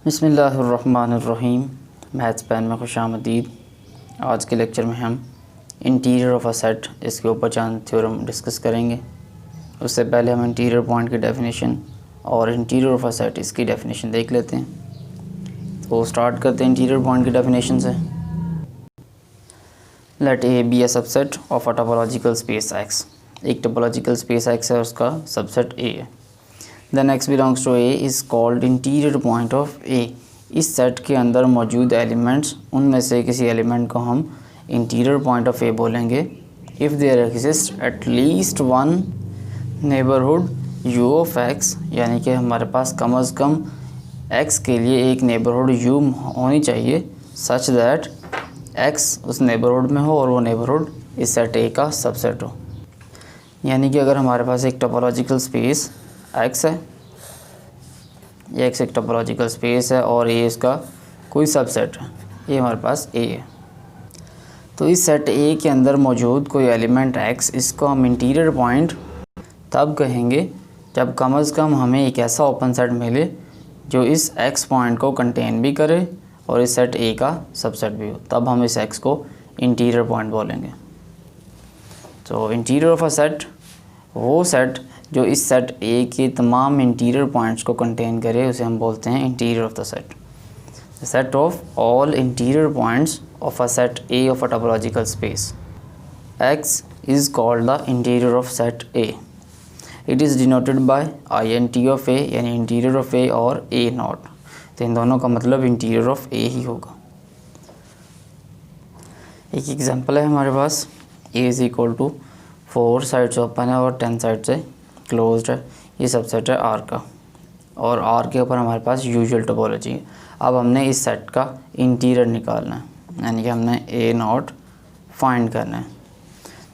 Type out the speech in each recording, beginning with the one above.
बिस्मिल्लाहिर्रहमानिर्रहीम। Maths pan में खुशामदीद। आज के लेक्चर में हम इंटीरियर ऑफ अ सेट इसके ऊपर चंद थ्योरम डिस्कस करेंगे। उससे पहले हम इंटीरियर पॉइंट की डेफिनेशन और इंटीरियर ऑफ अ सेट इसकी डेफिनेशन देख लेते हैं। तो स्टार्ट करते हैं इंटीरियर पॉइंट की डेफिनेशन से। Let A be a subset of a topological space X. एक टोपोलॉजिकल स्पेस एक्स है, उसका सबसेट ए है। Then X belongs to A is called interior point of A. इस सेट के अंदर मौजूद एलिमेंट्स, उनमें से किसी एलिमेंट को हम इंटीरियर पॉइंट ऑफ ए बोलेंगे if there exist at least one neighbourhood U of X, यानी कि हमारे पास कम अज़ कम एक्स के लिए एक नेबरहुड यू होनी चाहिए सच दैट एक्स उस नेबरहुड में हो और वो नेबरहुड इस सेट ए का सबसेट हो। यानी कि अगर हमारे पास एक टोपोलॉजिकल स्पेस एक्स है, ये एक्स एक टोपोलॉजिकल स्पेस है और ये इसका कोई सबसेट है, ये हमारे पास ए है। तो इस सेट ए के अंदर मौजूद कोई एलिमेंट एक्स, इसको हम इंटीरियर पॉइंट तब कहेंगे जब कम अज़ कम हमें एक ऐसा ओपन सेट मिले जो इस एक्स पॉइंट को कंटेन भी करे और इस सेट ए का सबसेट भी हो, तब हम इस एक्स को इंटीरियर पॉइंट बोलेंगे। तो इंटीरियर ऑफ अ सेट वो सेट जो इस सेट ए के तमाम इंटीरियर पॉइंट्स को कंटेन करे, उसे हम बोलते हैं interior of the set. The set of all interior points of a set A of a topological space X is called the interior of set A. It is denoted by I N T of A, यानी interior of ए और ए not. तो इन दोनों का मतलब interior of ए ही होगा। एक example है हमारे पास, A is equal to 4 sides open है और 10 साइड से क्लोज्ड है। ये सबसेट है आर का और आर के ऊपर हमारे पास यूजुअल टोपोलॉजी है। अब हमने इस सेट का इंटीरियर निकालना है, यानी कि हमने ए नॉट फाइंड करना है।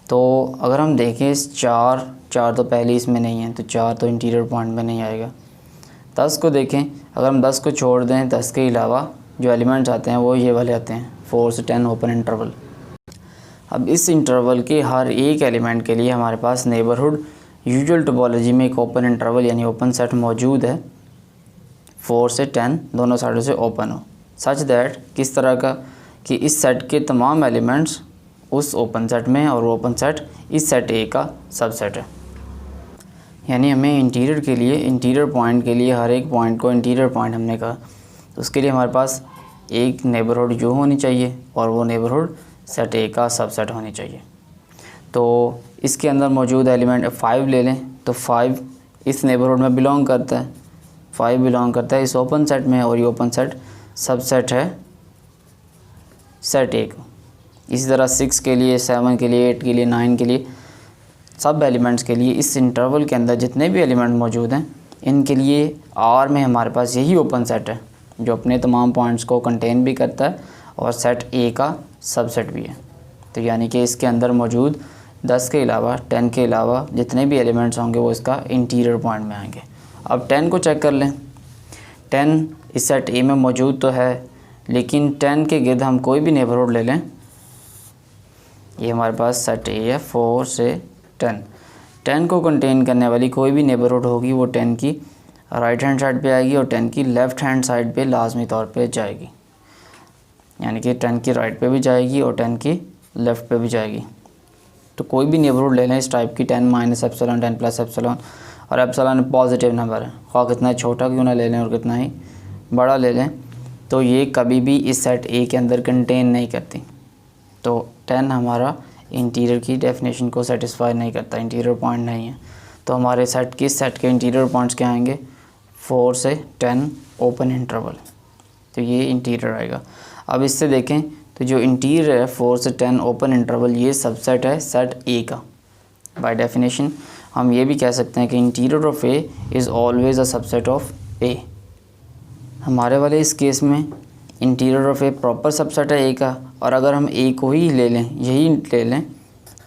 तो अगर हम देखें इस चार तो पहले इसमें नहीं है, तो 4 तो इंटीरियर पॉइंट में नहीं आएगा। 10 को देखें, अगर हम 10 को छोड़ दें, 10 के अलावा जो एलिमेंट्स आते हैं वो ये वाले आते हैं, 4 से 10 ओपन इंटरवल। अब इस इंटरवल के हर एक एलिमेंट के लिए हमारे पास नेबरहुड यूजुअल टोपोलॉजी में एक ओपन इंटरवल यानी ओपन सेट मौजूद है, 4 से 10 दोनों साइडों से ओपन हो, सच दैट किस तरह का कि इस सेट के तमाम एलिमेंट्स उस ओपन सेट में और वो ओपन सेट इस सेट ए का सबसेट है। यानी हमें इंटीरियर के लिए, इंटीरियर पॉइंट के लिए हर एक पॉइंट को इंटीरियर पॉइंट हमने कहा, तो उसके लिए हमारे पास एक नेबरहुड यू होनी चाहिए और वो नेबरहुड सेट ए का सबसेट होनी चाहिए। तो इसके अंदर मौजूद एलिमेंट 5 ले लें, तो 5 इस नेबरहुड में बिलोंग करता है, 5 बिलोंग करता है इस ओपन सेट में और ये ओपन सेट सबसेट है सेट ए का। इसी तरह 6 के लिए, 7 के लिए, 8 के लिए, 9 के लिए, सब एलिमेंट्स के लिए इस इंटरवल के अंदर जितने भी एलिमेंट मौजूद हैं, इनके लिए आर में हमारे पास यही ओपन सेट है जो अपने तमाम पॉइंट्स को कंटेन भी करता है और सेट ए का सबसेट भी है। तो यानी कि इसके अंदर मौजूद 10 के अलावा, 10 के अलावा जितने भी एलिमेंट्स होंगे वो इसका इंटीरियर पॉइंट में आएंगे। अब 10 को चेक कर लें, 10 इस सेट ए में मौजूद तो है, लेकिन 10 के गिर्द हम कोई भी नेबरहुड ले लें, ये हमारे पास सेट ए है 4 से 10 को कंटेन करने वाली कोई भी नेबरहुड होगी वो 10 की राइट हैंड साइड पे आएगी और 10 की लेफ़्ट हैंड साइड पे लाजमी तौर पे जाएगी, यानी कि 10 की राइट पे भी जाएगी और 10 की लेफ़्ट पे भी जाएगी। तो कोई भी नेबरहुड ले लें इस टाइप की, 10 माइनस एप्सिलॉन, 10 प्लस एप्सिलॉन, और एप्सिलॉन पॉजिटिव नंबर है, ख्वाह कितना छोटा क्यों ना ले लें और कितना ही बड़ा ले लें, तो ये कभी भी इस सेट ए के अंदर कंटेन नहीं करती। तो 10 हमारा इंटीरियर की डेफिनेशन को सेटिस्फाई नहीं करता, इंटीरियर पॉइंट नहीं है। तो हमारे सेट के इंटीरियर पॉइंट्स क्या आएंगे, 4 से 10 ओपन इंटरवल, तो ये इंटीरियर आएगा। अब इससे देखें तो जो इंटीरियर है 4 से 10 ओपन इंटरवल, ये सबसेट है सेट ए का। बाय डेफिनेशन हम ये भी कह सकते हैं कि interior of A is always a subset of A. हमारे वाले इस केस में interior of A proper subset है ए का, और अगर हम ए को ही ले लें, यही ले लें,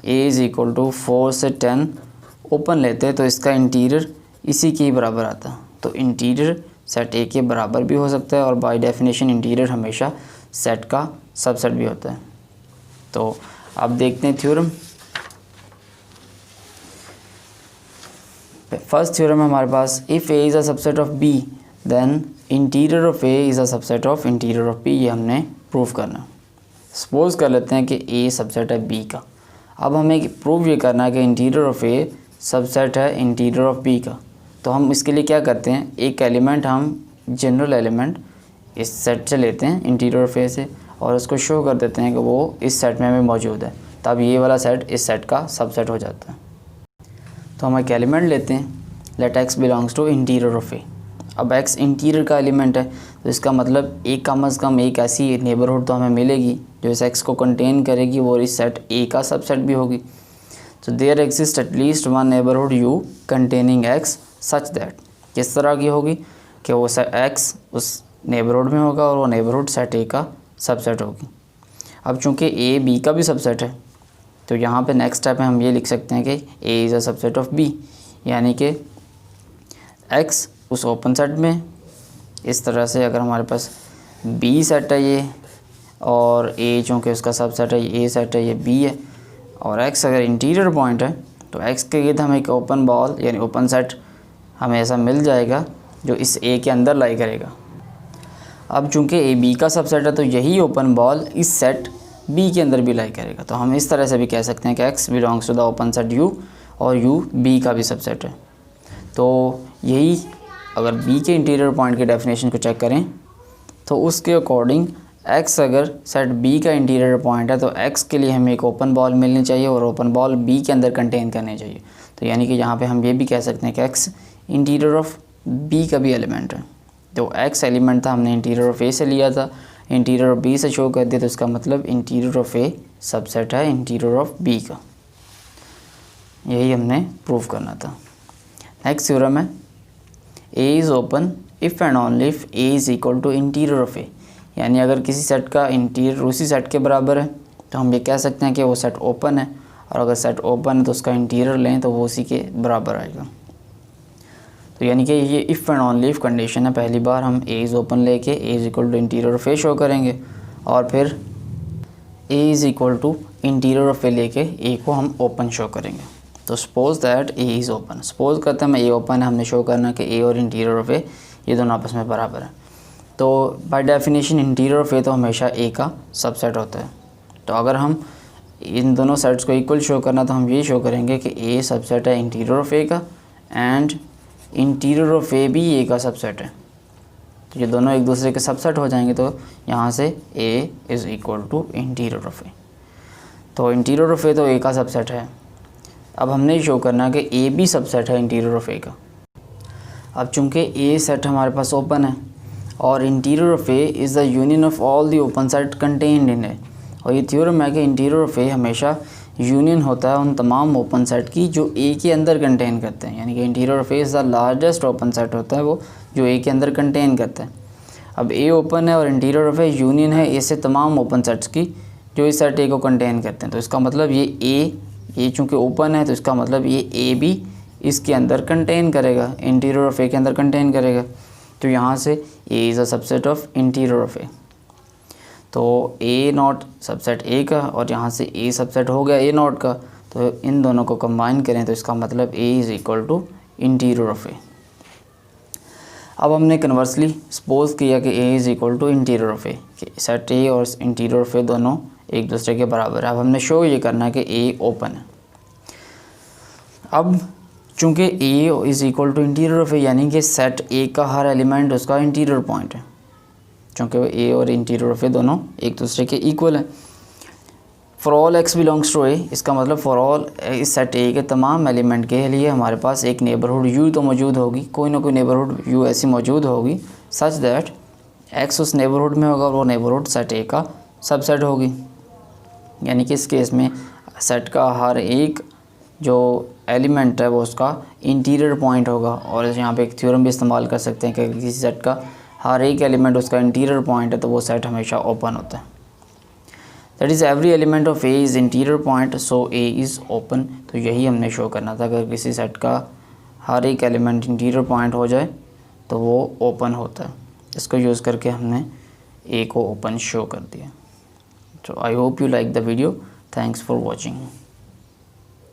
ए इज़ इक्वल टू 4 से 10 ओपन लेते तो इसका इंटीरियर इसी के बराबर आता। तो इंटीरियर सेट ए के बराबर भी हो सकता है और बाय डेफिनेशन इंटीरियर हमेशा सेट का सबसेट भी होता है। तो अब देखते हैं थ्योरम। फर्स्ट थ्योरम है हमारे पास, if A is a subset of B then interior of A is a subset of interior of B, ये हमने प्रूव करना। सपोज कर लेते हैं कि ए सबसेट है बी का। अब हमें प्रूव ये करना है कि इंटीरियर ऑफ ए सबसेट है इंटीरियर ऑफ बी का। तो हम इसके लिए क्या करते हैं, एक एलिमेंट हम जनरल एलिमेंट इस सेट से लेते हैं इंटीरियर ऑफ ए से और उसको शो कर देते हैं कि वो इस सेट में भी मौजूद है, तब ये वाला सेट इस सेट का सबसेट हो जाता है। तो हम एक एलिमेंट लेते हैं, let X belongs to interior of A. अब एक्स इंटीरियर का एलिमेंट है तो इसका मतलब एक कम से कम एक ऐसी नेबरहुड तो हमें मिलेगी जो इस एक्स को कंटेन करेगी वो इस सेट ए का सबसेट भी होगी। तो there exist at least one neighbourhood U containing X such that, किस तरह की होगी कि वो एक्स उस नेबरहुड में होगा और वो नेबरहुड सेट ए का सबसेट होगी। अब चूँकि ए बी का भी सबसेट है तो यहाँ पे नेक्स्ट स्टेप में हम ये लिख सकते हैं कि A is a subset of B, यानी कि एक्स उस ओपन सेट में, इस तरह से अगर हमारे पास बी सेट है ये और ए चूँकि उसका सबसेट है, ए सेट है, ये बी है, और एक्स अगर इंटीरियर पॉइंट है तो एक्स के गिर्द हमें एक ओपन बॉल यानी ओपन सेट हमें ऐसा मिल जाएगा जो इस ए के अंदर लाई करेगा। अब चूँकि ए बी का सबसेट है तो यही ओपन बॉल इस सेट बी के अंदर भी लाई करेगा। तो हम इस तरह से भी कह सकते हैं कि X belongs to the open set U और यू बी का भी सबसेट है। तो यही अगर बी के इंटीरियर पॉइंट की डेफिनेशन को चेक करें तो उसके अकॉर्डिंग एक्स अगर सेट बी का इंटीरियर पॉइंट है तो एक्स के लिए हमें एक ओपन बॉल मिलनी चाहिए और ओपन बॉल बी के अंदर कंटेन करनी चाहिए। तो यानी कि यहाँ पे हम ये भी कह सकते हैं कि एक्स इंटीरियर ऑफ बी का भी एलिमेंट है। तो एक्स एलिमेंट था, हमने इंटीरियर ऑफ ए से लिया था, इंटीरियर ऑफ बी से शो कर दिया, तो इसका मतलब इंटीरियर ऑफ ए सबसेट है इंटीरियर ऑफ बी का। यही हमने प्रूव करना था। नेक्स्ट थ्योरम है A is open if and only if A is equal to interior of A, यानी अगर किसी सेट का इंटीरियर उसी सेट के बराबर है तो हम ये कह सकते हैं कि वो सेट ओपन है, और अगर सेट ओपन है तो उसका इंटीरियर लें तो वो उसी के बराबर आएगा। तो यानी कि ये if and only if condition है। पहली बार हम ए इज़ ओपन लेके A is equal to interior of A show करेंगे और फिर A is equal to interior of A लेके ए को हम ओपन शो करेंगे। तो suppose that A is open, suppose करते हैं ए ओपन है, हमने शो करना कि ए और इंटीरियर ऑफ ए ये दोनों आपस में बराबर है। तो by definition interior of A तो हमेशा ए का सबसेट होता है। तो अगर हम इन दोनों सेट्स को इक्वल शो करना तो हम ये शो करेंगे कि ए सबसेट है इंटीरियर ऑफ ए का एंड इंटीरियर ऑफ ए भी ए का सबसेट है। तो ये दोनों एक दूसरे के सबसेट हो जाएंगे। तो यहाँ से A is equal to interior of A. तो इंटीरियर ऑफ ए तो ए का सबसेट है। अब हमने शो करना कि ए भी सबसेट है इंटीरियर ऑफ ए का। अब चूँकि ए सेट हमारे पास ओपन है और interior of A is the union of all the open set contained in A, और ये थ्योरम है कि इंटीरियर ऑफ ए हमेशा यूनियन होता है उन तमाम ओपन सेट की जो ए के अंदर कंटेन करते हैं, यानी कि interior of A is the largest open set होता है वो जो ए के अंदर कंटेन करते हैं। अब ए ओपन है और इंटीरियर ऑफ ए यूनियन है ए से तमाम ओपन सेट्स की जो इस सेट ए को कंटेन करते हैं। तो इसका मतलब ये चूँकि ओपन है तो इसका मतलब ये ए भी इसके अंदर कंटेन करेगा, इंटीरियर ऑफ ए के अंदर कंटेन करेगा। तो यहाँ से A is a subset of interior of A. तो ए नॉट सबसेट ए का और यहाँ से ए सबसेट हो गया ए नॉट का, तो इन दोनों को कंबाइन करें तो इसका मतलब A is equal to interior of A. अब हमने कन्वर्सली सपोज किया कि A is equal to interior of A, कि सेट ए और इंटीरियर ऑफ ए दोनों एक दूसरे के बराबर है। अब हमने शो ये करना है कि ए ओपन है। अब चूँकि A is equal to interior of A यानी कि सेट ए का हर एलिमेंट उसका इंटीरियर पॉइंट है, चूँकि ए और इंटीरियर ऑफ ए दोनों एक दूसरे के इक्वल हैं। For all X belongs to A, इसका मतलब फॉर ऑल इस सेट ए के तमाम एलिमेंट के लिए हमारे पास एक नेबरहुड यू तो मौजूद होगी, कोई ना कोई नेबरहुड यू ऐसी मौजूद होगी सच दैट एक्स उस नेबरहुड में होगा और वो नेबरहुड सेट ए का सबसेट होगी। यानी कि इस केस में सेट का हर एक जो एलिमेंट है वो उसका इंटीरियर पॉइंट होगा। और यहाँ पे एक थ्योरम भी इस्तेमाल कर सकते हैं कि किसी सेट का हर एक एलिमेंट उसका इंटीरियर पॉइंट है तो वो सेट हमेशा ओपन होता है। That is every element of A is interior point so A is open. तो यही हमने शो करना था, अगर किसी सेट का हर एक एलिमेंट इंटीरियर पॉइंट हो जाए तो वो ओपन होता है। इसको यूज़ करके हमने ए को ओपन शो कर दिया। So I hope you like the video. Thanks for watching.